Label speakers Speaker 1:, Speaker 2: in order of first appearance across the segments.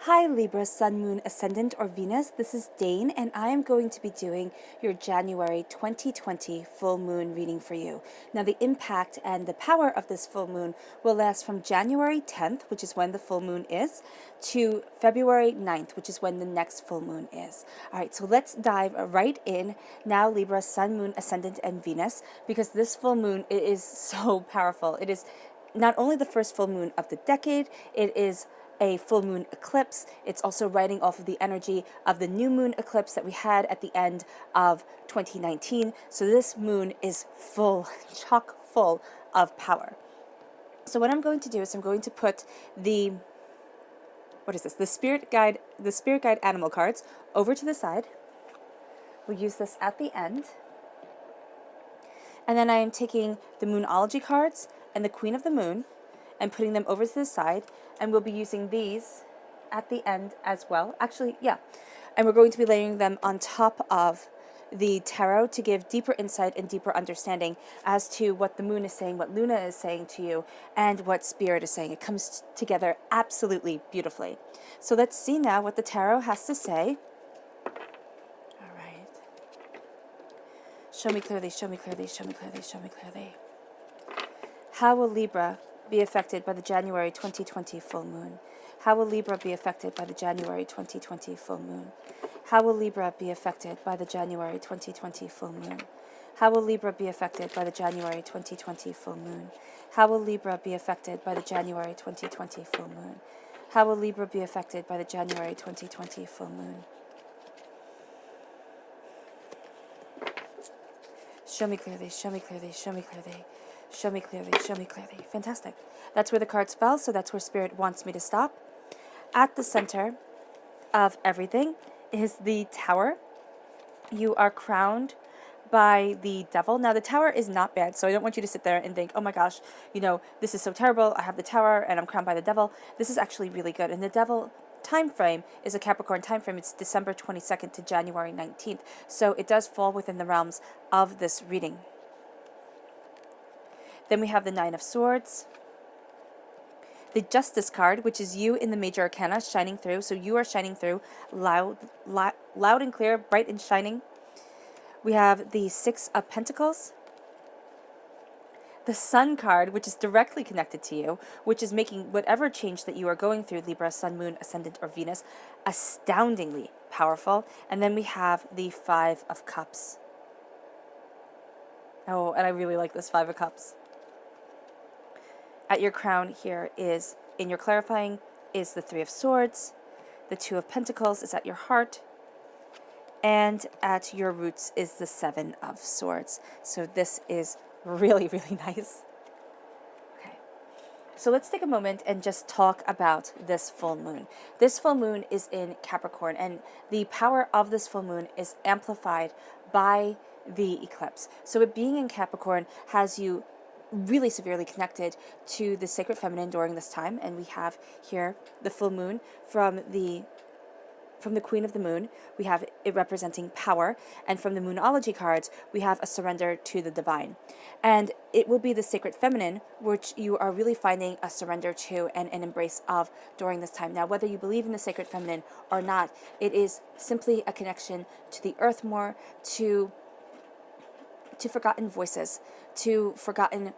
Speaker 1: Hi Libra, Sun, Moon, Ascendant, or Venus. This is Dane, and I am going to be doing your January 2020 full moon reading for you. Now, the impact and the power of this full moon will last from January 10th, which is when the full moon is, to February 9th, which is when the next full moon is. All right, so let's dive right in now, Libra, Sun, Moon, Ascendant, and Venus, because this full moon, it is so powerful. It is not only the first full moon of the decade, it is a full moon eclipse. It's also riding off of the energy of the new moon eclipse that we had at the end of 2019. So this moon is full, chock full of power. So what I'm going to do is I'm going to put the spirit guide animal cards over to the side. We'll use this at the end. And then I am taking the Moonology cards and the Queen of the Moon and putting them over to the side, and we'll be using these at the end as well. Actually, yeah. And we're going to be layering them on top of the tarot to give deeper insight and deeper understanding as to what the moon is saying, what Luna is saying to you, and what Spirit is saying. It comes together absolutely beautifully. So let's see now what the tarot has to say. All right. Show me clearly, show me clearly, show me clearly, show me clearly. How will Libra be affected by the January 2020 full moon? How will Libra be affected by the January 2020 full moon? How will Libra be affected by the January 2020 full moon? How will Libra be affected by the January 2020 full moon? How will Libra be affected by the January 2020 full moon? How will Libra be affected by the January 2020 full moon? Show me clearly, show me clearly, show me clearly. Show me clearly, show me clearly. Fantastic. That's where the cards fell, so that's where Spirit wants me to stop. At the center of everything is the Tower. You are crowned by the Devil. Now, the Tower is not bad, so I don't want you to sit there and think, oh my gosh, this is so terrible. I have the Tower and I'm crowned by the Devil. This is actually really good. And the Devil time frame is a Capricorn time frame. It's December 22nd to January 19th. So it does fall within the realms of this reading. Then we have the Nine of Swords, the Justice card, which is you in the Major Arcana shining through. So you are shining through loud and clear, bright and shining. We have the Six of Pentacles, the Sun card, which is directly connected to you, which is making whatever change that you are going through, Libra, Sun, Moon, Ascendant, or Venus, astoundingly powerful. And then we have the Five of Cups. Oh, and I really like this Five of Cups. At your crown here is, in your clarifying, is the Three of Swords. The Two of Pentacles is at your heart. And at your roots is the Seven of Swords. So this is really, really nice. Okay. So let's take a moment and just talk about this full moon. This full moon is in Capricorn, and the power of this full moon is amplified by the eclipse. So it being in Capricorn has you really severely connected to the sacred feminine during this time, and we have here the full moon from the Queen of the Moon. We have it representing power, and from the Moonology cards we have a surrender to the divine, and it will be the sacred feminine which you are really finding a surrender to and an embrace of during this time. Now, whether you believe in the sacred feminine or not, it is simply a connection to the earth more, to forgotten voices, to forgotten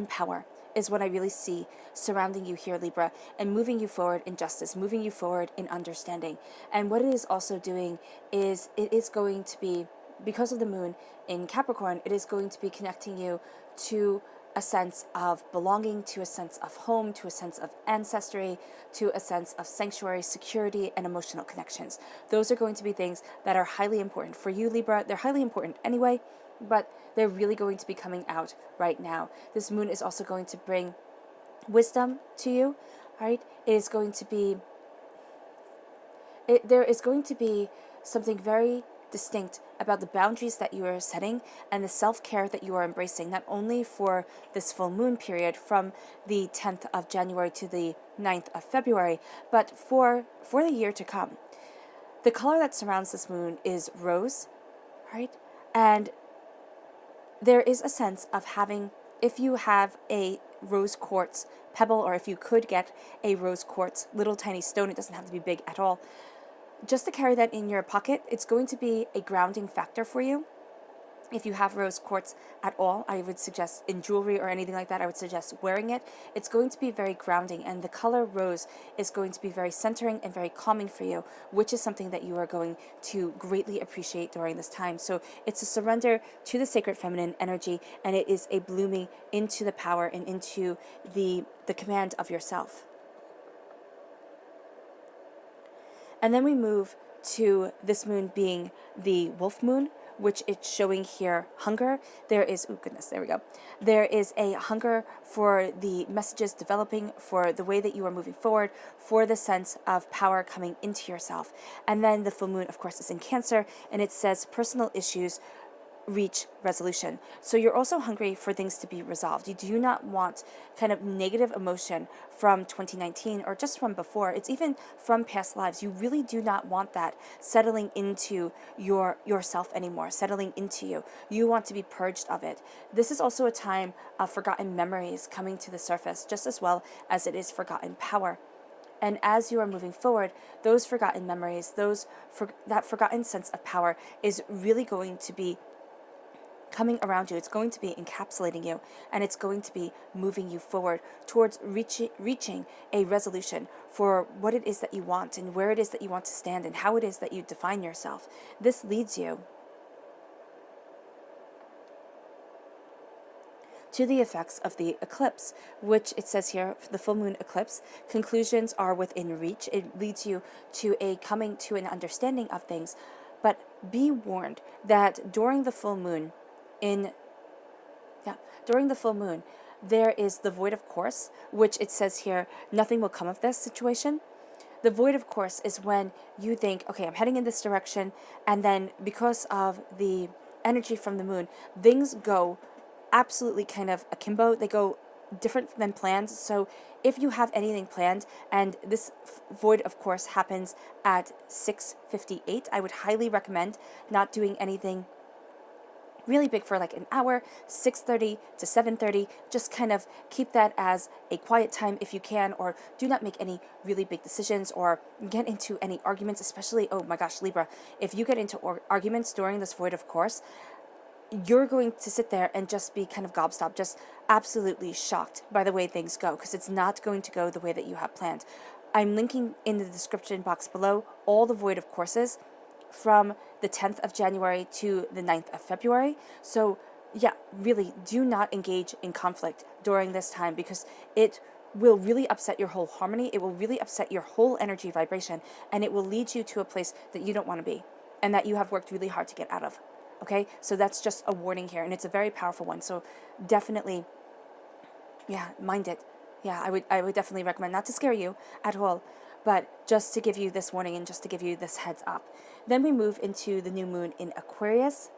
Speaker 1: power is what I really see surrounding you here, Libra, and moving you forward in justice, moving you forward in understanding. And what it is also doing is it is going to be, because of the moon in Capricorn, it is going to be connecting you to a sense of belonging, to a sense of home, to a sense of ancestry, to a sense of sanctuary, security, and emotional connections. Those are going to be things that are highly important for you, Libra. They're highly important anyway, but they're really going to be coming out right now. This moon is also going to bring wisdom to you, right? There is going to be something very distinct about the boundaries that you are setting and the self-care that you are embracing, not only for this full moon period from the 10th of January to the 9th of February, but for the year to come. The color that surrounds this moon is rose, right? And there is a sense of having, if you have a rose quartz pebble, or if you could get a rose quartz little tiny stone, it doesn't have to be big at all, just to carry that in your pocket. It's going to be a grounding factor for you. If you have rose quartz at all, I would suggest in jewelry or anything like that, I would suggest wearing it. It's going to be very grounding, and the color rose is going to be very centering and very calming for you, which is something that you are going to greatly appreciate during this time. So it's a surrender to the sacred feminine energy, and it is a blooming into the power and into the command of yourself. And then we move to this moon being the wolf moon, which it's showing here hunger. There is, oh goodness, there we go. There is a hunger for the messages developing, for the way that you are moving forward, for the sense of power coming into yourself. And then the full moon, of course, is in Cancer, and it says personal issues reach resolution. So you're also hungry for things to be resolved. You do not want kind of negative emotion from 2019 or just from before. It's even from past lives. You really do not want that settling into yourself anymore, settling into you. You want to be purged of it. This is also a time of forgotten memories coming to the surface, just as well as it is forgotten power. And as you are moving forward, those forgotten memories, that forgotten sense of power is really going to be coming around you. It's going to be encapsulating you, and it's going to be moving you forward towards reaching a resolution for what it is that you want and where it is that you want to stand and how it is that you define yourself. This leads you to the effects of the eclipse, which it says here, the full moon eclipse, conclusions are within reach. It leads you to a coming to an understanding of things, but be warned that during the full moon, there is the void of course, which it says here, nothing will come of this situation. The void of course is when you think, okay, I'm heading in this direction, and then because of the energy from the moon, things go absolutely kind of akimbo. They go different than planned. So if you have anything planned, and this void of course happens at 6:58, I would highly recommend not doing anything really big for like an hour, 6:30 to 7:30. Just kind of keep that as a quiet time if you can, or do not make any really big decisions or get into any arguments, especially, oh my gosh, Libra, if you get into arguments during this void of course, you're going to sit there and just be kind of gobstopped, just absolutely shocked by the way things go, because it's not going to go the way that you have planned. I'm linking in the description box below all the void of courses from the 10th of January to the 9th of February. So yeah, really do not engage in conflict during this time, because it will really upset your whole harmony. It will really upset your whole energy vibration, and it will lead you to a place that you don't want to be and that you have worked really hard to get out of. Okay, so that's just a warning here, and it's a very powerful one. So definitely, yeah, mind it. Yeah, I would definitely recommend, not to scare you at all, but just to give you this warning and just to give you this heads up. Then we move into the new moon in Aquarius.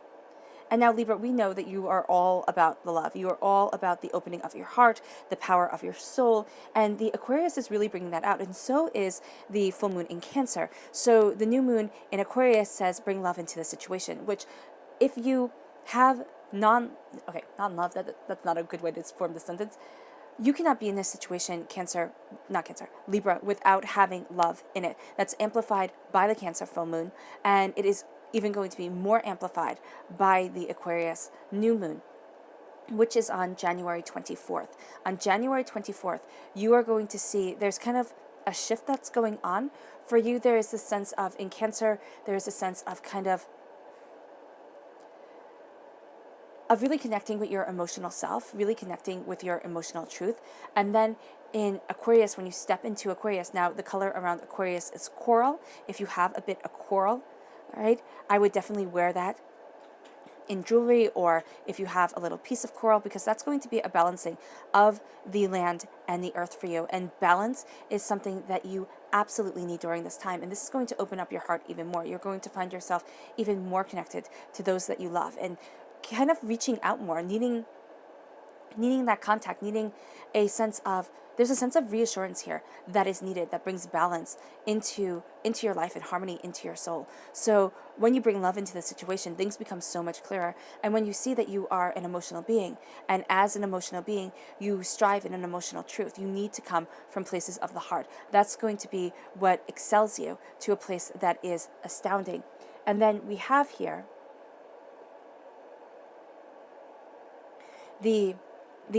Speaker 1: And now, Libra, we know that you are all about the love. You are all about the opening of your heart, the power of your soul, and the Aquarius is really bringing that out, and so is the full moon in Cancer. So the new moon in Aquarius says bring love into the situation, which if you have non-love, that's not a good way to form the sentence. You cannot be in this situation, Libra, without having love in it. That's amplified by the Cancer full moon, and it is even going to be more amplified by the Aquarius new moon, which is on January 24th. On January 24th, you are going to see there's kind of a shift that's going on for you. There is this sense of, in Cancer, there is a sense of kind of really connecting with your emotional self, really connecting with your emotional truth. And then in Aquarius, when you step into Aquarius, now the color around Aquarius is coral. If you have a bit of coral, all right, I would definitely wear that in jewelry, or if you have a little piece of coral, because that's going to be a balancing of the land and the earth for you. And balance is something that you absolutely need during this time. And this is going to open up your heart even more. You're going to find yourself even more connected to those that you love, and kind of reaching out more, needing needing that contact, needing a sense of, there's a sense of reassurance here that is needed, that brings balance into your life and harmony into your soul. So when you bring love into the situation, things become so much clearer. And when you see that you are an emotional being, and as an emotional being, you strive in an emotional truth, you need to come from places of the heart. That's going to be what excels you to a place that is astounding. And then we have here the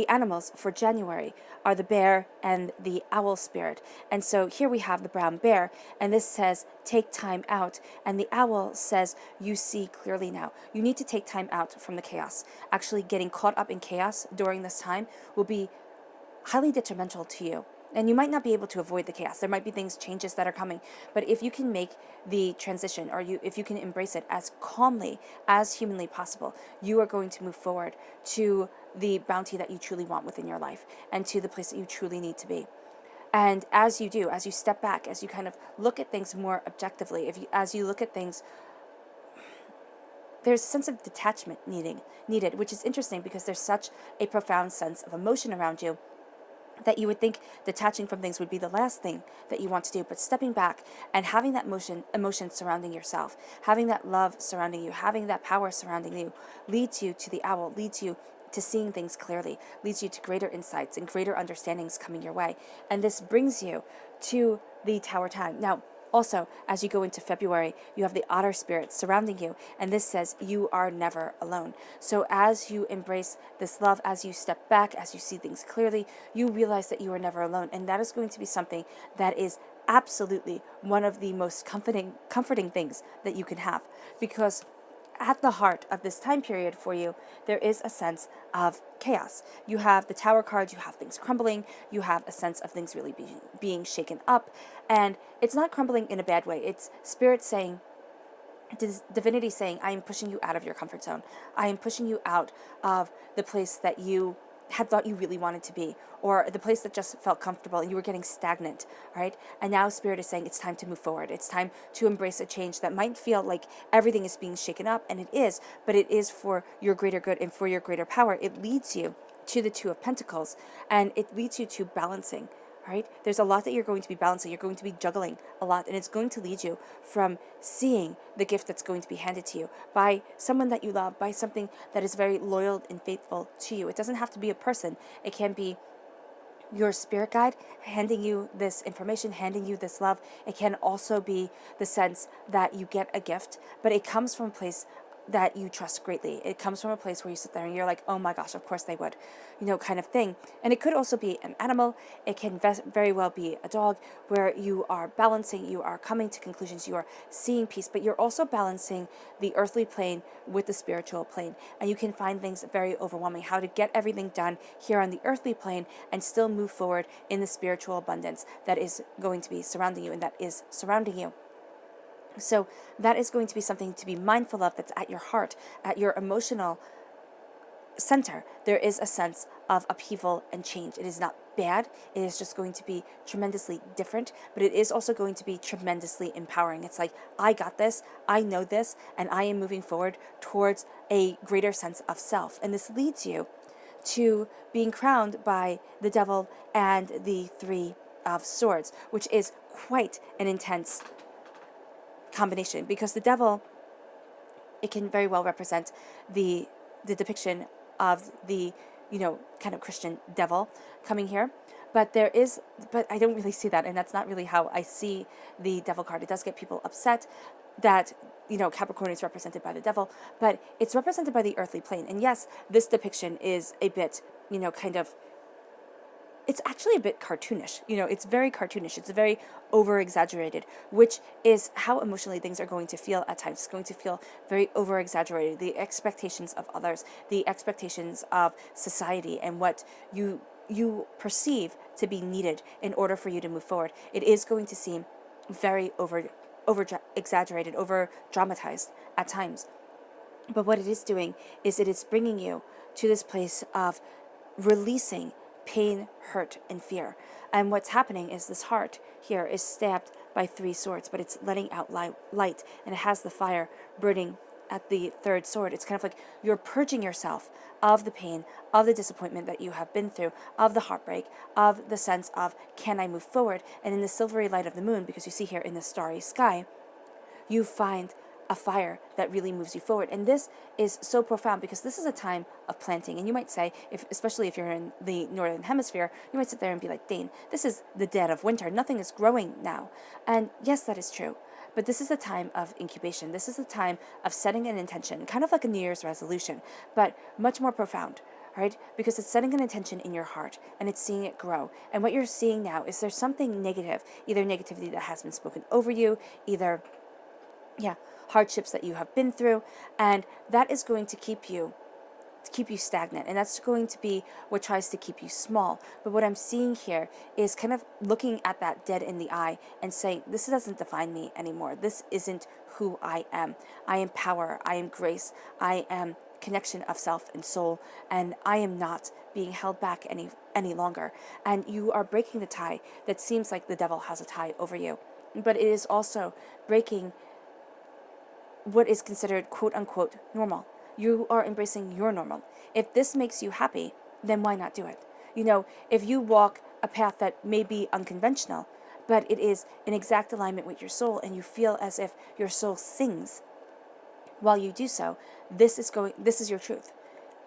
Speaker 1: animals for January are the bear and the owl spirit. And so here we have the brown bear, and this says, take time out. And the owl says, you see clearly now. You need to take time out from the chaos. Actually, getting caught up in chaos during this time will be highly detrimental to you. And you might not be able to avoid the chaos. There might be changes that are coming. But if you can make the transition, or if you can embrace it as calmly as humanly possible, you are going to move forward to the bounty that you truly want within your life, and to the place that you truly need to be. And as you do, as you step back, as you kind of look at things more objectively, as you look at things, there's a sense of detachment needed, which is interesting because there's such a profound sense of emotion around you that you would think detaching from things would be the last thing that you want to do. But stepping back and having that emotion surrounding yourself, having that love surrounding you, having that power surrounding you, leads you to the owl, leads you to seeing things clearly, leads you to greater insights and greater understandings coming your way. And this brings you to the Tower time. Now, also, as you go into February, you have the otter spirit surrounding you, and this says you are never alone. So as you embrace this love, as you step back, as you see things clearly, you realize that you are never alone, and that is going to be something that is absolutely one of the most comforting things that you can have, because at the heart of this time period for you, there is a sense of chaos. You have the Tower card, you have things crumbling, you have a sense of things really being shaken up, and it's not crumbling in a bad way. It's spirit saying, divinity saying, I am pushing you out of your comfort zone. I am pushing you out of the place that you had thought you really wanted to be, or the place that just felt comfortable and you were getting stagnant, right? And now Spirit is saying it's time to move forward. It's time to embrace a change that might feel like everything is being shaken up, and it is, but it is for your greater good and for your greater power. It leads you to the Two of Pentacles, and it leads you to balancing. Right? There's a lot that you're going to be balancing. You're going to be juggling a lot, and it's going to lead you from seeing the gift that's going to be handed to you by someone that you love, by something that is very loyal and faithful to you. It doesn't have to be a person. It can be your spirit guide handing you this information, handing you this love. It can also be the sense that you get a gift, but it comes from a place that you trust greatly. It comes from a place where you sit there and you're like, oh my gosh, of course they would, kind of thing. And it could also be an animal. It can very well be a dog, where you are balancing, you are coming to conclusions, you are seeing peace, but you're also balancing the earthly plane with the spiritual plane. And you can find things very overwhelming, how to get everything done here on the earthly plane and still move forward in the spiritual abundance that is going to be surrounding you and that is surrounding you. So that is going to be something to be mindful of, that's at your heart, at your emotional center. There is a sense of upheaval and change. It is not bad. It is just going to be tremendously different, but it is also going to be tremendously empowering. It's like, I got this, I know this, and I am moving forward towards a greater sense of self. And this leads you to being crowned by the Devil and the Three of Swords, which is quite an intense combination, because the Devil, it can very well represent the depiction of the kind of Christian devil coming here, but I don't really see that, and that's not really how I see the Devil card. It does get people upset that Capricorn is represented by the Devil, but it's represented by the earthly plane. And yes, this depiction is a bit kind of, it's actually a bit cartoonish. It's very cartoonish. It's very over-exaggerated, which is how emotionally things are going to feel at times. It's going to feel very over-exaggerated. The expectations of others, the expectations of society, and what you perceive to be needed in order for you to move forward. It is going to seem very over-exaggerated, over-dramatized at times. But what it is doing is it is bringing you to this place of releasing pain, hurt, and fear. And what's happening is this heart here is stabbed by 3 swords, but it's letting out light, and it has the fire burning at the third sword, it's kind of like you're purging yourself of the pain, of the disappointment that you have been through, of the heartbreak, of the sense of, can I move forward? And in the silvery light of the moon, because you see here in the starry sky, you find a fire that really moves you forward. And this is so profound because this is a time of planting. And you might say, especially if you're in the northern hemisphere, you might sit there and be like, Dane, this is the dead of winter. Nothing is growing now. And yes, that is true. But this is a time of incubation. This is a time of setting an intention, kind of like a New Year's resolution, but much more profound, right? Because it's setting an intention in your heart and it's seeing it grow. And what you're seeing now is there's something negative, either negativity that has been spoken over you, either hardships that you have been through, and that is going to keep you stagnant, and that's going to be what tries to keep you small. But what I'm seeing here is kind of looking at that dead in the eye and saying, this doesn't define me anymore. This isn't who I am. I am power. I am grace. I am connection of self and soul, and I am not being held back any longer. And you are breaking the tie that seems like the devil has a tie over you, but it is also breaking what is considered quote unquote normal. You are embracing your normal. If this makes you happy, then why not do it? If you walk a path that may be unconventional, but it is in exact alignment with your soul, and you feel as if your soul sings while you do so, this is your truth.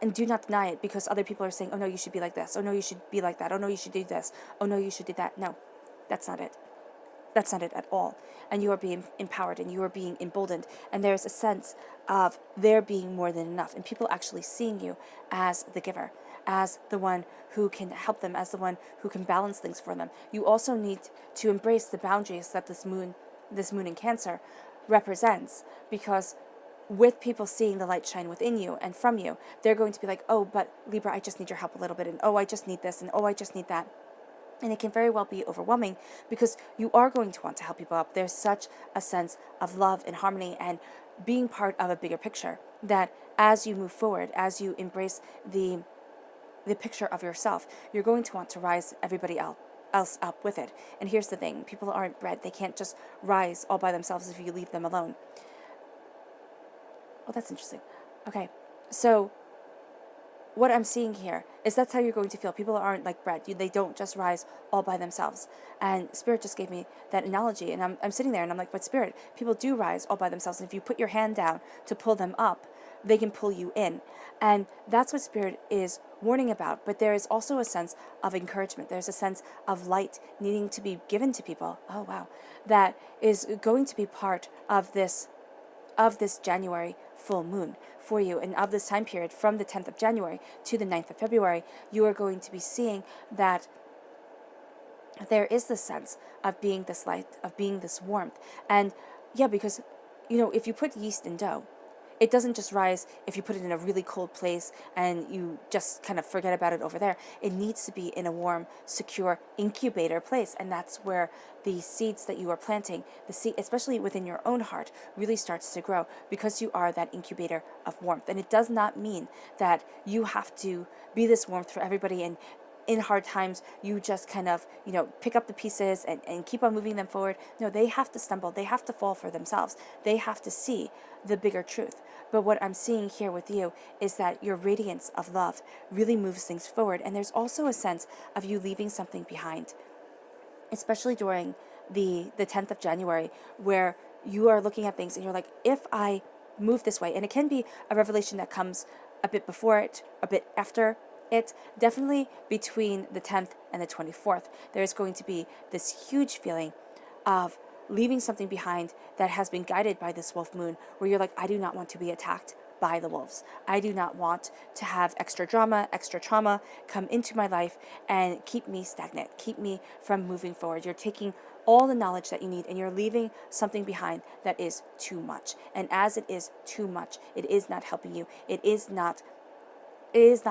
Speaker 1: And do not deny it because other people are saying, oh no, you should be like this. Oh no, you should be like that. Oh no, you should do this. Oh no, you should do that. No, that's not it. That's not it at all. And you are being empowered and you are being emboldened. And there's a sense of there being more than enough. And people actually seeing you as the giver, as the one who can help them, as the one who can balance things for them. You also need to embrace the boundaries that this moon in Cancer represents, because with people seeing the light shine within you and from you, they're going to be like, oh, but Libra, I just need your help a little bit. And oh, I just need this. And oh, I just need that. And it can very well be overwhelming because you are going to want to help people up. There's such a sense of love and harmony and being part of a bigger picture that as you move forward, as you embrace the picture of yourself, you're going to want to rise everybody else up with it. And here's the thing. People aren't bred. They can't just rise all by themselves if you leave them alone. Oh, that's interesting. Okay, so what I'm seeing here is that's how you're going to feel. People aren't like bread. They don't just rise all by themselves. And Spirit just gave me that analogy. And I'm sitting there and I'm like, but Spirit, people do rise all by themselves. And if you put your hand down to pull them up, they can pull you in. And that's what Spirit is warning about. But there is also a sense of encouragement. There's a sense of light needing to be given to people. Oh, wow. That is going to be part of this January full moon for you, and of this time period from the 10th of January to the 9th of February, you are going to be seeing that there is this sense of being this light, of being this warmth. And because if you put yeast in dough, it doesn't just rise if you put it in a really cold place and you just kind of forget about it over there. It needs to be in a warm, secure incubator place. And that's where the seeds that you are planting, the seed, especially within your own heart, really starts to grow because you are that incubator of warmth. And it does not mean that you have to be this warmth for everybody and in hard times, you just kind of, pick up the pieces and keep on moving them forward. No, they have to stumble. They have to fall for themselves. They have to see the bigger truth. But what I'm seeing here with you is that your radiance of love really moves things forward. And there's also a sense of you leaving something behind, especially during the 10th of January, where you are looking at things and you're like, if I move this way, and it can be a revelation that comes a bit before it, a bit after it, definitely between the 10th and the 24th, there's going to be this huge feeling of leaving something behind that has been guided by this wolf moon, where you're like, I do not want to be attacked by the wolves. I do not want to have extra drama, extra trauma come into my life and keep me stagnant, keep me from moving forward. You're taking all the knowledge that you need and you're leaving something behind that is too much. And as it is too much, it is not helping you. It is not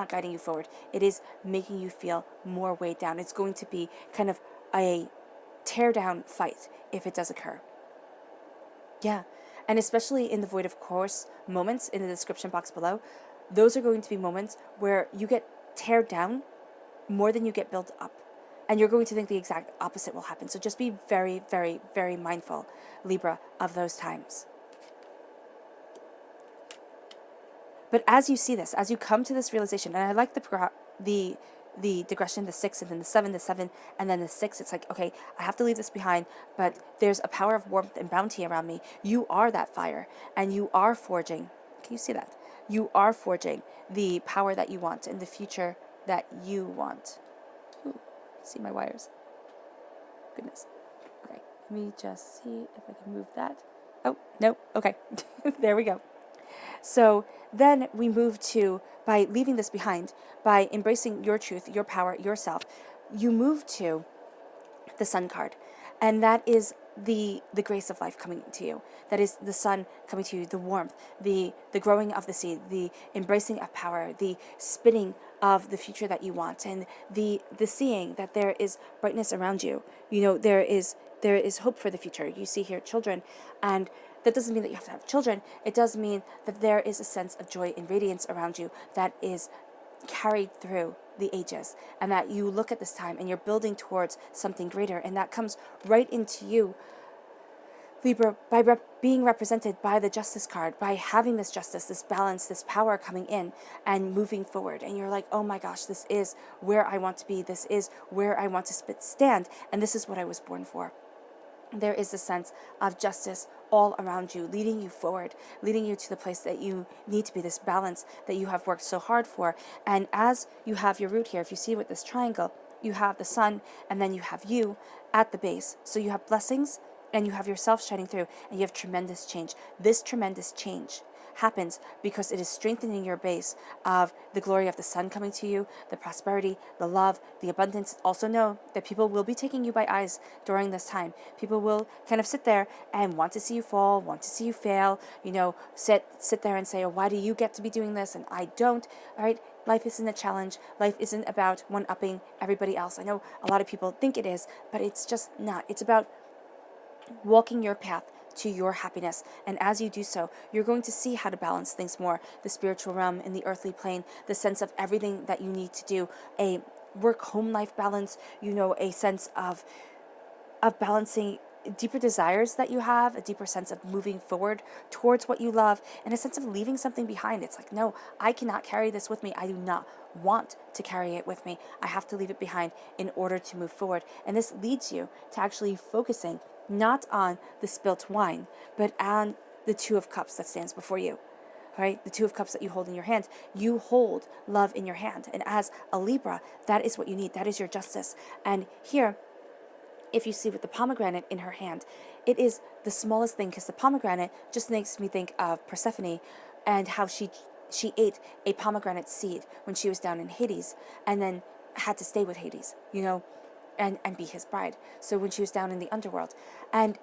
Speaker 1: guiding you forward. It is making you feel more weighed down. It's going to be kind of a tear down fight if it does occur. Yeah. And especially in the void of course moments in the description box below, those are going to be moments where you get teared down more than you get built up. And you're going to think the exact opposite will happen. So just be very, very, very mindful, Libra, of those times. But as you see this, as you come to this realization, and I like the digression, the 6 and then the 7, and then the 6, it's like, okay, I have to leave this behind, but there's a power of warmth and bounty around me. You are that fire, and you are forging. Can you see that? You are forging the power that you want and the future that you want. Ooh, see my wires. Goodness. Okay, let me just see if I can move that. Oh, no, okay. There we go. So then we move to, by leaving this behind, by embracing your truth, your power, yourself, you move to the Sun card. And that is the grace of life coming to you. That is the sun coming to you, the warmth, the growing of the seed, the embracing of power, the spinning of the future that you want, and the seeing that there is brightness around you. You know, there is hope for the future. You see here children, and that doesn't mean that you have to have children. It does mean that there is a sense of joy and radiance around you that is carried through the ages, and that you look at this time and you're building towards something greater, and that comes right into you, Libra, by being represented by the Justice card, by having this justice, this balance, this power coming in and moving forward. And you're like, oh my gosh, this is where I want to be. This is where I want to stand. And this is what I was born for. There is a sense of justice all around you, leading you forward, leading you to the place that you need to be, this balance that you have worked so hard for. And as you have your root here, if you see with this triangle, you have the sun, and then you have you at the base. So you have blessings, and you have yourself shining through, and you have tremendous change. This tremendous change happens because it is strengthening your base of the glory of the sun coming to you, the prosperity, the love, the abundance. Also know that people will be taking you by eyes during this time. People will kind of sit there and want to see you fall, want to see you fail, you know, sit there and say, oh, why do you get to be doing this and I don't? All right. Life isn't a challenge. Life isn't about one-upping everybody else. I know a lot of people think it is, but it's just not. It's about walking your path to your happiness. And as you do so, you're going to see how to balance things more. The spiritual realm in the earthly plane, the sense of everything that you need to do, a work-home life balance, you know, a sense of balancing deeper desires that you have, a deeper sense of moving forward towards what you love, and a sense of leaving something behind. It's like, no, I cannot carry this with me. I do not want to carry it with me. I have to leave it behind in order to move forward. And this leads you to actually focusing not on the spilt wine, but on the Two of Cups that stands before you. Right? The Two of Cups that you hold in your hand. You hold love in your hand. And as a Libra, that is what you need. That is your justice. And here, if you see with the pomegranate in her hand, it is the smallest thing, because the pomegranate just makes me think of Persephone and how she ate a pomegranate seed when she was down in Hades, and then had to stay with Hades, you know, and be his bride. So when she was down in the underworld, and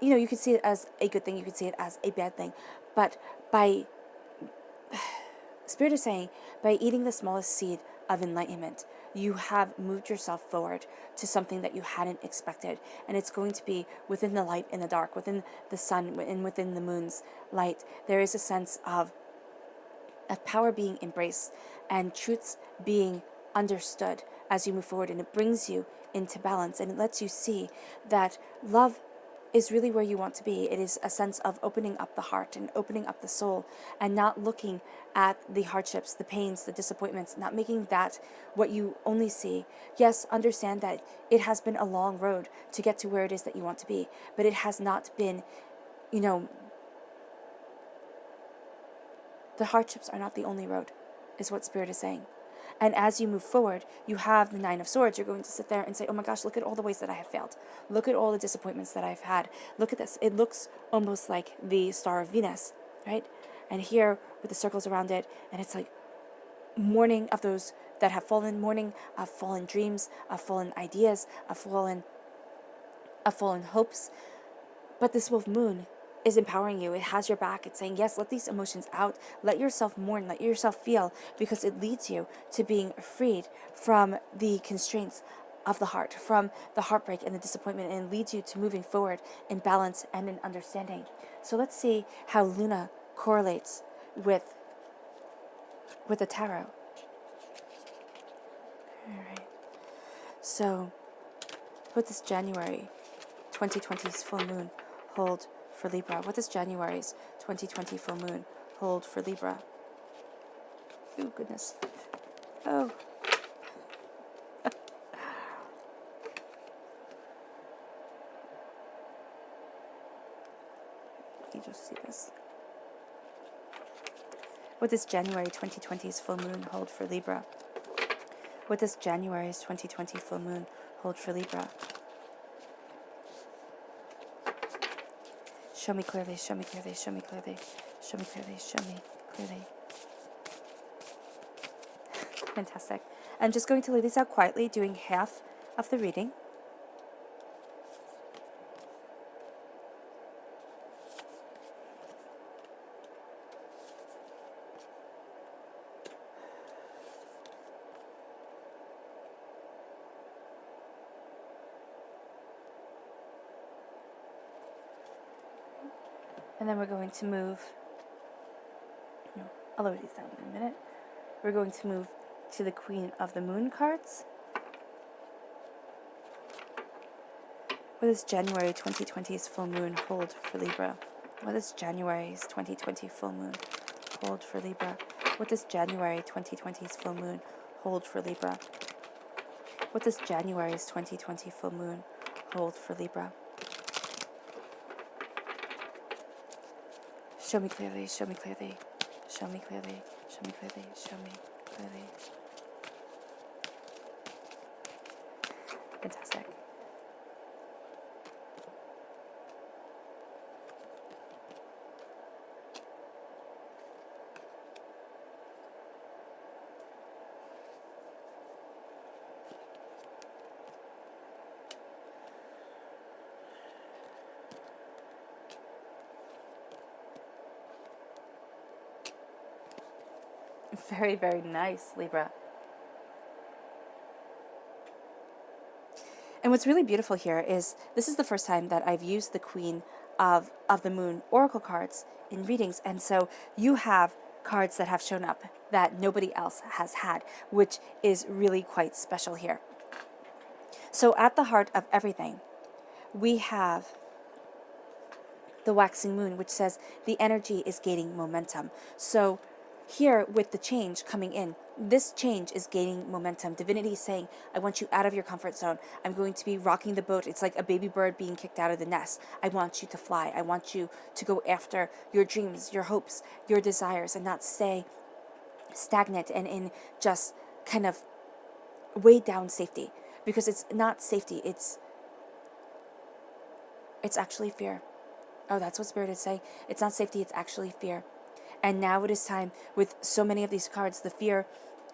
Speaker 1: you know, you could see it as a good thing, you could see it as a bad thing, but by Spirit is saying, by eating the smallest seed of enlightenment, you have moved yourself forward to something that you hadn't expected. And it's going to be within the light and the dark, within the sun and within the moon's light. There is a sense of power being embraced and truths being understood as you move forward. And it brings you into balance, and it lets you see that love is really where you want to be. It is a sense of opening up the heart and opening up the soul, and not looking at the hardships, the pains, the disappointments, not making that what you only see. Yes, understand that it has been a long road to get to where it is that you want to be, but it has not been, you know, the hardships are not the only road, is what Spirit is saying. And as you move forward, you have the Nine of Swords. You're going to sit there and say, oh my gosh, look at all the ways that I have failed. Look at all the disappointments that I've had. Look at this. It looks almost like the Star of Venus, right? And here with the circles around it, and it's like mourning of those that have fallen, mourning of fallen dreams, of fallen ideas, of fallen hopes. But this wolf moon is empowering you. It has your back. It's saying, yes, let these emotions out. Let yourself mourn. Let yourself feel, because it leads you to being freed from the constraints of the heart, from the heartbreak and the disappointment, and it leads you to moving forward in balance and in understanding. So let's see how Luna correlates with the tarot. All right. So what does January 2020's full moon hold for Libra? What does January's 2020 full moon hold for Libra? Oh, goodness. Oh. Let me just see this. What does January 2020's full moon hold for Libra? What does January's 2020 full moon hold for Libra? Show me clearly, show me clearly, show me clearly, show me clearly, show me clearly. Fantastic. I'm just going to lay these out quietly, doing half of the reading. And then we're going to move, no, I'll lower these down in a minute. We're going to move to the Queen of the Moon cards. What does January 2020's full moon hold for Libra? What does January's 2020 full moon hold for Libra? What does January 2020's full moon hold for Libra? What does January's 2020 full moon hold for Libra? Show me clearly, show me clearly, show me clearly, show me clearly, show me clearly. Fantastic. Very, very nice, Libra. And what's really beautiful here is this is the first time that I've used the Queen of the Moon Oracle cards in readings. And so you have cards that have shown up that nobody else has had, which is really quite special here. So at the heart of everything, we have the waxing moon, which says the energy is gaining momentum. So here with the change coming in, this change is gaining momentum. Divinity is saying, I want you out of your comfort zone. I'm going to be rocking the boat. It's like a baby bird being kicked out of the nest. I want you to fly. I want you to go after your dreams, your hopes, your desires, and not stay stagnant and in just kind of weighed down safety. Because it's not safety, it's actually fear. Oh, that's what Spirit is saying. It's not safety, it's actually fear. And now it is time, with so many of these cards, the fear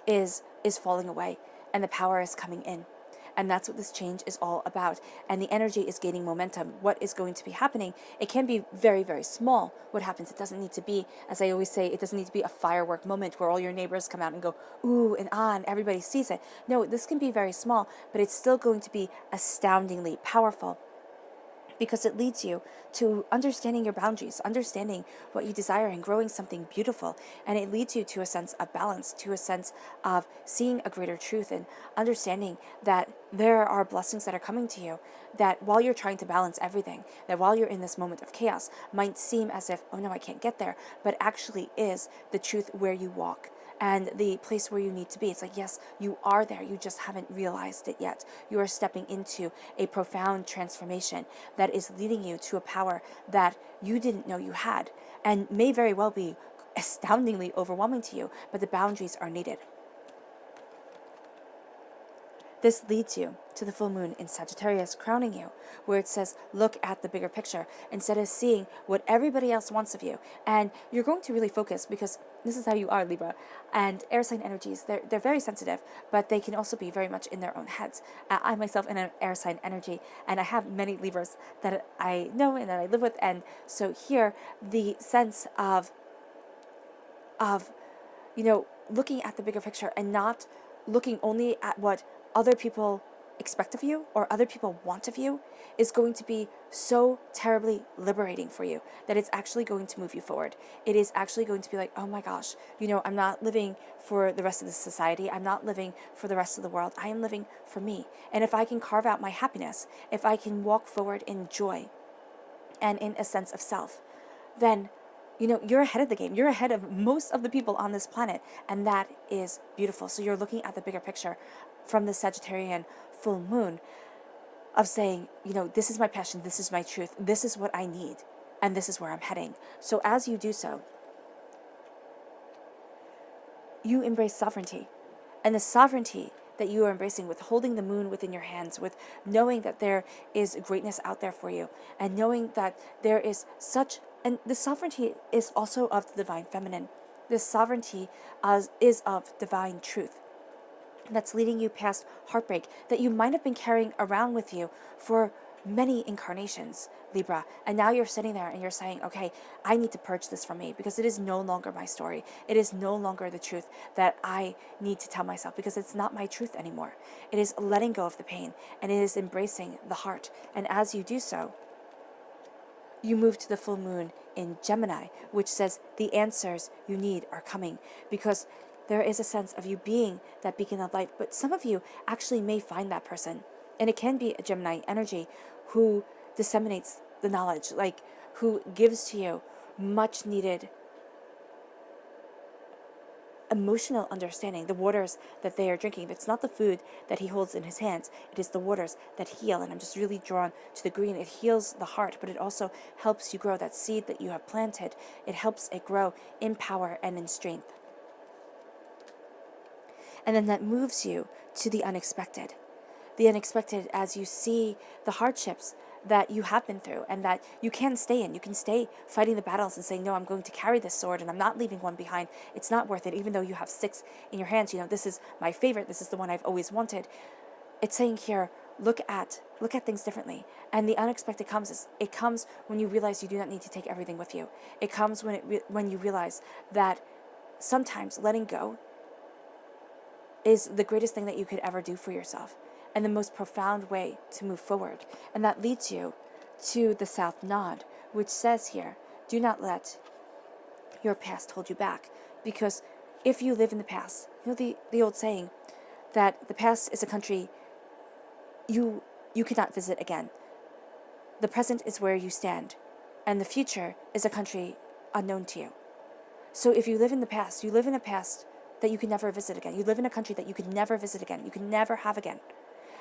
Speaker 1: is falling away and the power is coming in. And that's what this change is all about. And the energy is gaining momentum. What is going to be happening? It can be very, very small. What happens? It doesn't need to be, as I always say, it doesn't need to be a firework moment where all your neighbors come out and go, ooh, and ah, and everybody sees it. No, this can be very small, but it's still going to be astoundingly powerful. Because it leads you to understanding your boundaries, understanding what you desire and growing something beautiful. And it leads you to a sense of balance, to a sense of seeing a greater truth and understanding that there are blessings that are coming to you, that while you're trying to balance everything, that while you're in this moment of chaos, might seem as if, oh no, I can't get there, but actually is the truth where you walk. And the place where you need to be. It's like, yes, you are there. You just haven't realized it yet. You are stepping into a profound transformation that is leading you to a power that you didn't know you had and may very well be astoundingly overwhelming to you, but the boundaries are needed. This leads you to the full moon in Sagittarius crowning you, where it says, look at the bigger picture instead of seeing what everybody else wants of you. And you're going to really focus, because this is how you are, Libra. And air sign energies, they're very sensitive, but they can also be very much in their own heads. I myself am an air sign energy, and I have many Libras that I know and that I live with. And so here, the sense of looking at the bigger picture and not looking only at what other people expect of you or other people want of you is going to be so terribly liberating for you that it's actually going to move you forward. It is actually going to be like, oh my gosh, I'm not living for the rest of the society. I'm not living for the rest of the world. I am living for me. And if I can carve out my happiness, if I can walk forward in joy and in a sense of self, then you're ahead of the game. You're ahead of most of the people on this planet, and that is beautiful. So you're looking at the bigger picture from the Sagittarian full moon of saying, this is my passion, this is my truth, this is what I need, and this is where I'm heading. So as you do so, you embrace sovereignty. And the sovereignty that you are embracing with holding the moon within your hands, with knowing that there is greatness out there for you, and knowing that there is and the sovereignty is also of the divine feminine. This sovereignty is of divine truth that's leading you past heartbreak that you might have been carrying around with you for many incarnations, Libra. And now you're sitting there and you're saying, okay, I need to purge this from me because it is no longer my story. It is no longer the truth that I need to tell myself because it's not my truth anymore. It is letting go of the pain and it is embracing the heart. And as you do so, you move to the full moon in Gemini, which says the answers you need are coming, because there is a sense of you being that beacon of light. But some of you actually may find that person, and it can be a Gemini energy who disseminates the knowledge, like who gives to you much needed emotional understanding, the waters that they are drinking. It's not the food that he holds in his hands, it is the waters that heal. And I'm just really drawn to the green. It heals the heart, but it also helps you grow that seed that you have planted. It helps it grow in power and in strength. And then that moves you to the unexpected. The unexpected as you see the hardships that you have been through and that you can stay in. You can stay fighting the battles and saying, no, I'm going to carry this sword and I'm not leaving one behind. It's not worth it, even though you have 6 in your hands. This is my favorite. This is the one I've always wanted. It's saying here, look at things differently. And the unexpected it comes when you realize you do not need to take everything with you. It comes when you realize that sometimes letting go is the greatest thing that you could ever do for yourself and the most profound way to move forward. And that leads you to the South Node, which says here, do not let your past hold you back. Because if you live in the past, the old saying that the past is a country you cannot visit again. The present is where you stand, and the future is a country unknown to you. So if you live in the past, you live in a past that you can never visit again. You live in a country that you could never visit again. You can never have again.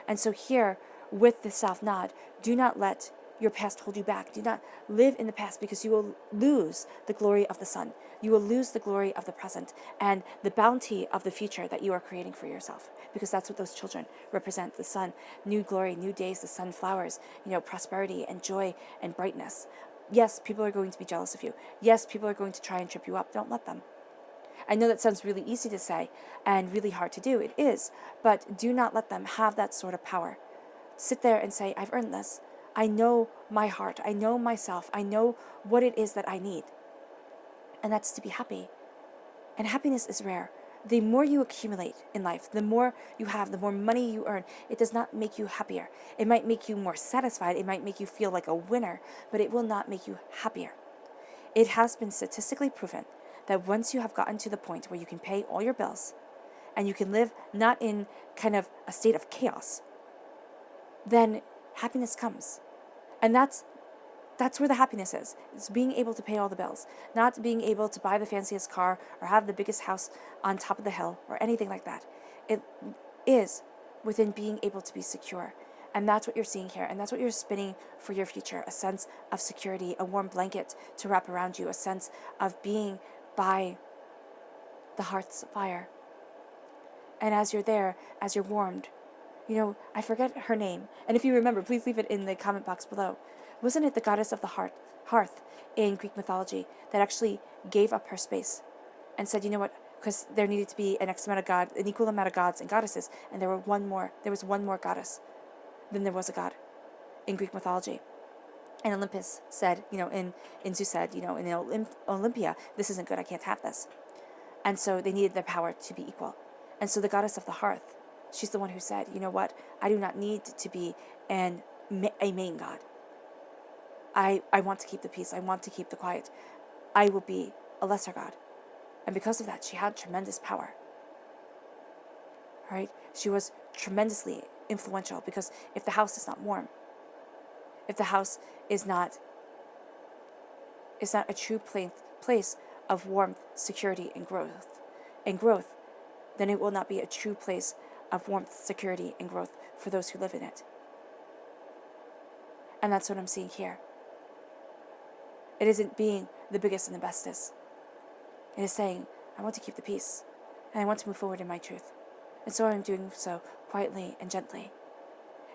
Speaker 1: And so here, with the South Node, do not let your past hold you back. Do not live in the past, because you will lose the glory of the sun. You will lose the glory of the present and the bounty of the future that you are creating for yourself, because that's what those children represent. The sun, new glory, new days, the sunflowers, prosperity and joy and brightness. Yes, people are going to be jealous of you. Yes, people are going to try and trip you up. Don't let them. I know that sounds really easy to say and really hard to do. It is. But do not let them have that sort of power. Sit there and say, I've earned this. I know my heart. I know myself. I know what it is that I need. And that's to be happy. And happiness is rare. The more you accumulate in life, the more you have, the more money you earn, it does not make you happier. It might make you more satisfied. It might make you feel like a winner, but it will not make you happier. It has been statistically proven that once you have gotten to the point where you can pay all your bills and you can live not in kind of a state of chaos, then happiness comes. And that's where the happiness is. It's being able to pay all the bills, not being able to buy the fanciest car or have the biggest house on top of the hill or anything like that. It is within being able to be secure. And that's what you're seeing here. And that's what you're spinning for your future. A sense of security, a warm blanket to wrap around you, a sense of being by the heart's fire. And as you're there, as you're warmed, I forget her name. And if you remember, please leave it in the comment box below. Wasn't it the goddess of the hearth in Greek mythology that actually gave up her space and said, you know what, because there needed to be an equal amount of gods and goddesses, and there was one more goddess than there was a god in Greek mythology. And Olympus said, and Zeus said, in Olympia, this isn't good, I can't have this. And so they needed their power to be equal. And so the goddess of the hearth, she's the one who said, you know what, I do not need to be a main god. I want to keep the peace, I want to keep the quiet. I will be a lesser god. And because of that, she had tremendous power. Right? She was tremendously influential, because if the house is not warm, if the house is not a true place of warmth, security, and growth, then it will not be a true place of warmth, security, and growth for those who live in it. And that's what I'm seeing here. It isn't being the biggest and the bestest. It is saying, I want to keep the peace, and I want to move forward in my truth. And so I'm doing so quietly and gently.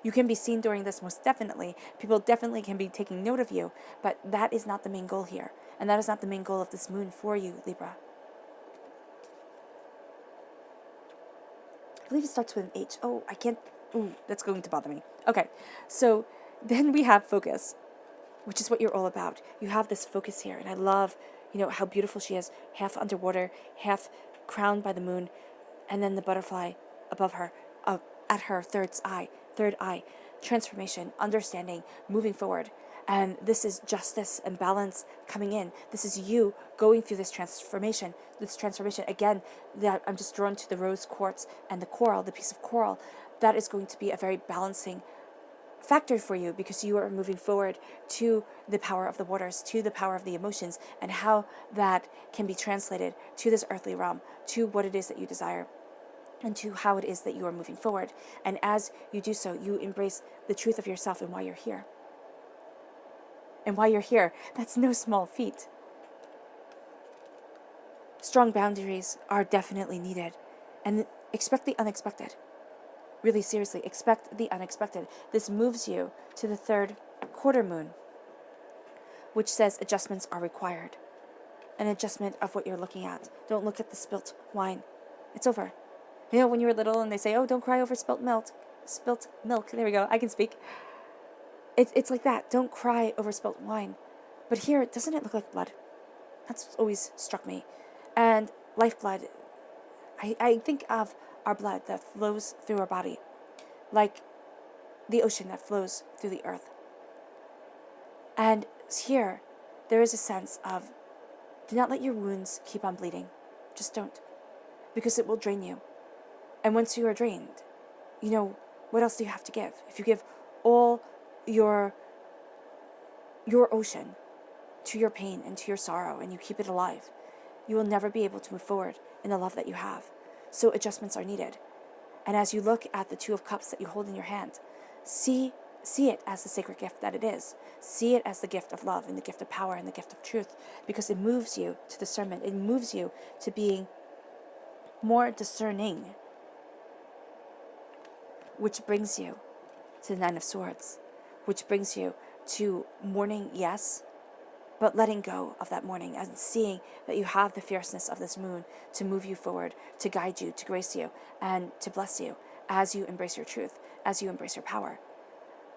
Speaker 1: You can be seen during this, most definitely. People definitely can be taking note of you, but that is not the main goal here. And that is not the main goal of this moon for you, Libra. I believe it starts with an H. Oh, I can't. Ooh, that's going to bother me. Okay, so then we have focus, which is what you're all about. You have this focus here, and I love, how beautiful she is, half underwater, half crowned by the moon, and then the butterfly above her, at her third eye, transformation, understanding, moving forward. And this is justice and balance coming in. This is you going through this transformation. Again, that I'm just drawn to the rose quartz and the coral, the piece of coral. That is going to be a very balancing factor for you, because you are moving forward to the power of the waters, to the power of the emotions, and how that can be translated to this earthly realm, to what it is that you desire, and to how it is that you are moving forward. And as you do so, you embrace the truth of yourself and why you're here. And why you're here, that's no small feat. Strong boundaries are definitely needed. And expect the unexpected. Really seriously, expect the unexpected. This moves you to the third quarter moon, which says adjustments are required. An adjustment of what you're looking at. Don't look at the spilt wine. It's over. When you were little and they say, oh, don't cry over spilt milk. Spilt milk. There we go. I can speak. It's like that. Don't cry over spilt wine. But here, doesn't it look like blood? That's always struck me. And lifeblood, I think of our blood that flows through our body, like the ocean that flows through the earth. And here, there is a sense of, do not let your wounds keep on bleeding. Just don't. Because it will drain you. And once you are drained, what else do you have to give? If you give all your ocean to your pain and to your sorrow, and you keep it alive, you will never be able to move forward in the love that you have. So adjustments are needed. And as you look at the Two of Cups that you hold in your hand, see it as the sacred gift that it is. See it as the gift of love and the gift of power and the gift of truth, because it moves you to discernment. It moves you to being more discerning, which brings you to the Nine of Swords, which brings you to mourning, yes, but letting go of that mourning and seeing that you have the fierceness of this moon to move you forward, to guide you, to grace you, and to bless you as you embrace your truth, as you embrace your power.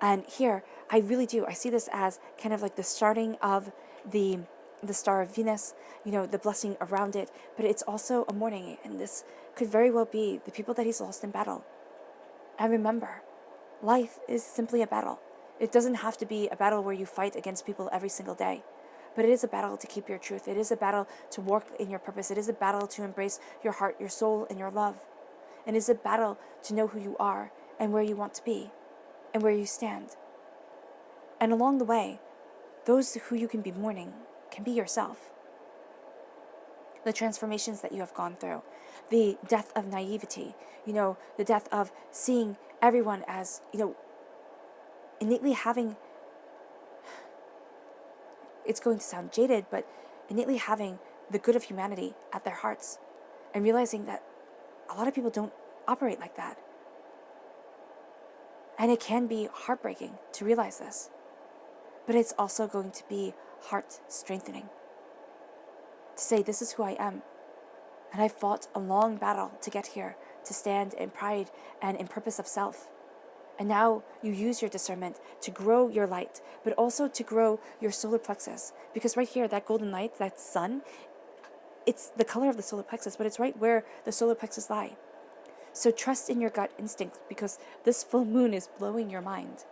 Speaker 1: And here, I really do. I see this as kind of like the starting of the star of Venus, the blessing around it, but it's also a mourning, and this could very well be the people that he's lost in battle. And remember, life is simply a battle. It doesn't have to be a battle where you fight against people every single day. But it is a battle to keep your truth. It is a battle to walk in your purpose. It is a battle to embrace your heart, your soul, and your love. And it is a battle to know who you are and where you want to be and where you stand. And along the way, those who you can be mourning can be yourself. The transformations that you have gone through, the death of naivety, the death of seeing everyone as, innately having, it's going to sound jaded, but innately having the good of humanity at their hearts, and realizing that a lot of people don't operate like that. And it can be heartbreaking to realize this, but it's also going to be heart strengthening to say, this is who I am, and I fought a long battle to get here, to stand in pride and in purpose of self. And now you use your discernment to grow your light, but also to grow your solar plexus. Because right here, that golden light, that sun, it's the color of the solar plexus, but it's right where the solar plexus lie. So trust in your gut instinct, because this full moon is blowing your mind.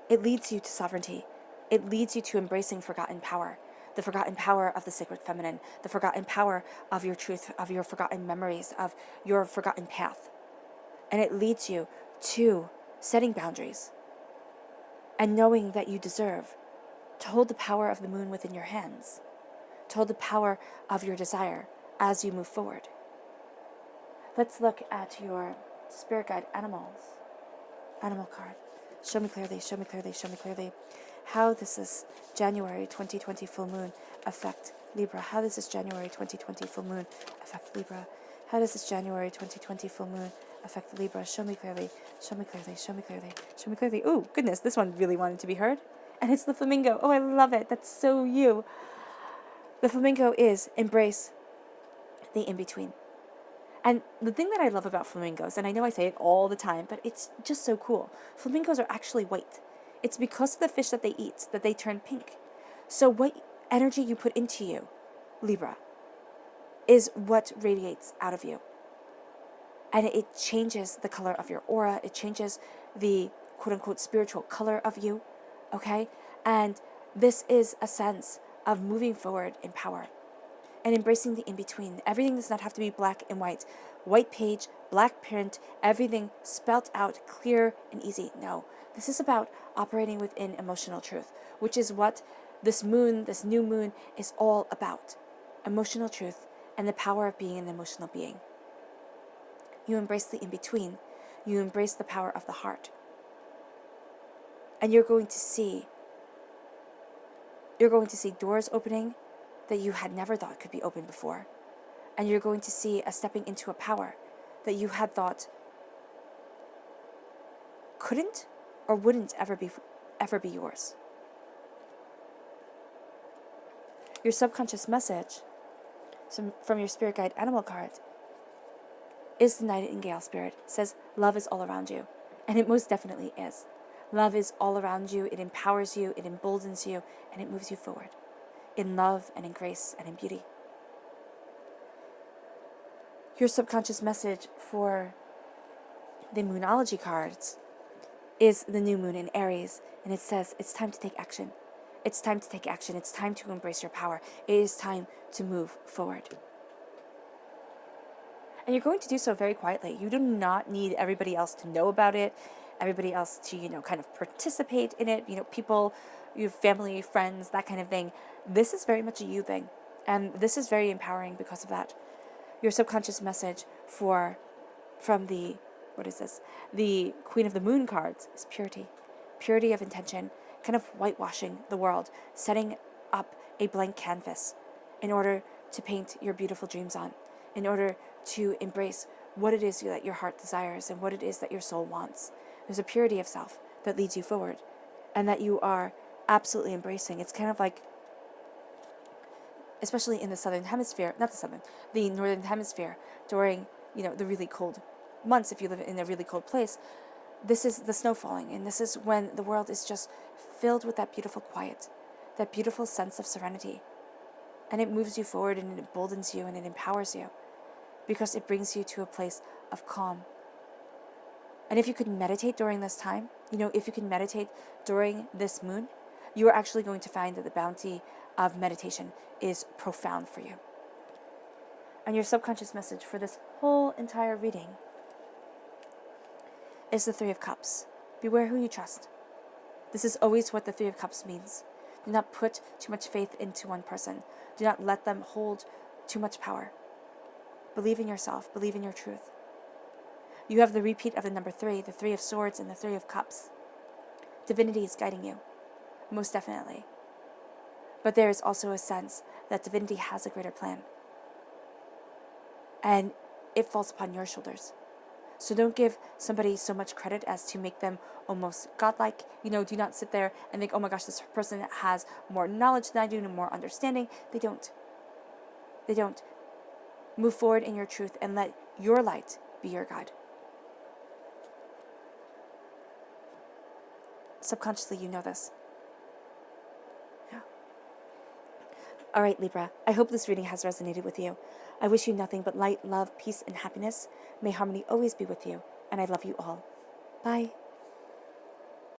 Speaker 1: It leads you to sovereignty. It leads you to embracing forgotten power. The forgotten power of the sacred feminine, the forgotten power of your truth, of your forgotten memories, of your forgotten path. And it leads you to setting boundaries and knowing that you deserve to hold the power of the moon within your hands, to hold the power of your desire as you move forward. Let's look at your spirit guide animal card. Show me clearly, show me clearly, show me clearly. How does this January 2020 full moon affect Libra? How does this January 2020 full moon affect Libra? How does this January 2020 full moon affect Libra? Show me clearly, show me clearly, show me clearly, show me clearly. Oh, goodness, this one really wanted to be heard. And it's the flamingo. Oh, I love it. That's so you. The flamingo is embrace the in-between. And the thing that I love about flamingos, and I know I say it all the time, but it's just so cool. Flamingos are actually white. It's because of the fish that they eat that they turn pink. So what energy you put into you, Libra, is what radiates out of you. And it changes the color of your aura. It changes the quote-unquote spiritual color of you, okay? And this is a sense of moving forward in power and embracing the in-between. Everything does not have to be black and white. White page, black print, everything spelt out, clear and easy. No, this is about operating within emotional truth, which is what this moon, this new moon, is all about. Emotional truth and the power of being an emotional being. You embrace the in-between. You embrace the power of the heart. And you're going to see doors opening that you had never thought could be opened before. And you're going to see a stepping into a power that you had thought couldn't or wouldn't ever be yours. Your subconscious message from your spirit guide animal card is the Nightingale spirit. It says love is all around you. And it most definitely is. Love is all around you. It empowers you. It emboldens you. And it moves you forward in love and in grace and in beauty. Your subconscious message for the Moonology cards is the new moon in Aries. And it says it's time to take action. It's time to take action. It's time to embrace your power. It is time to move forward. And you're going to do so very quietly. You do not need everybody else to know about it, everybody else to, kind of participate in it, people, your family, friends, that kind of thing. This is very much a you thing. And this is very empowering because of that. Your subconscious message from the Queen of the Moon cards is purity. Purity of intention, kind of whitewashing the world, setting up a blank canvas in order to paint your beautiful dreams on, in order to embrace what it is that your heart desires and what it is that your soul wants. There's a purity of self that leads you forward and that you are absolutely embracing. It's kind of like, especially in the the northern hemisphere during, the really cold months, if you live in a really cold place, this is the snow falling, and this is when the world is just filled with that beautiful quiet, that beautiful sense of serenity. And it moves you forward and it emboldens you and it empowers you because it brings you to a place of calm. And if you could meditate during this time, if you can meditate during this moon, you are actually going to find that the bounty of meditation is profound for you. And your subconscious message for this whole entire reading is the Three of Cups. Beware who you trust. This is always what the Three of Cups means. Do not put too much faith into one person. Do not let them hold too much power. Believe in yourself. Believe in your truth. You have the repeat of the number 3, the 3 of Swords and the 3 of Cups. Divinity is guiding you, most definitely. But there is also a sense that divinity has a greater plan. And it falls upon your shoulders. So don't give somebody so much credit as to make them almost godlike. Do not sit there and think, oh my gosh, this person has more knowledge than I do and more understanding. They don't. They don't. Move forward in your truth and let your light be your guide. Subconsciously, you know this. Yeah. All right, Libra. I hope this reading has resonated with you. I wish you nothing but light, love, peace, and happiness. May harmony always be with you, and I love you all. Bye.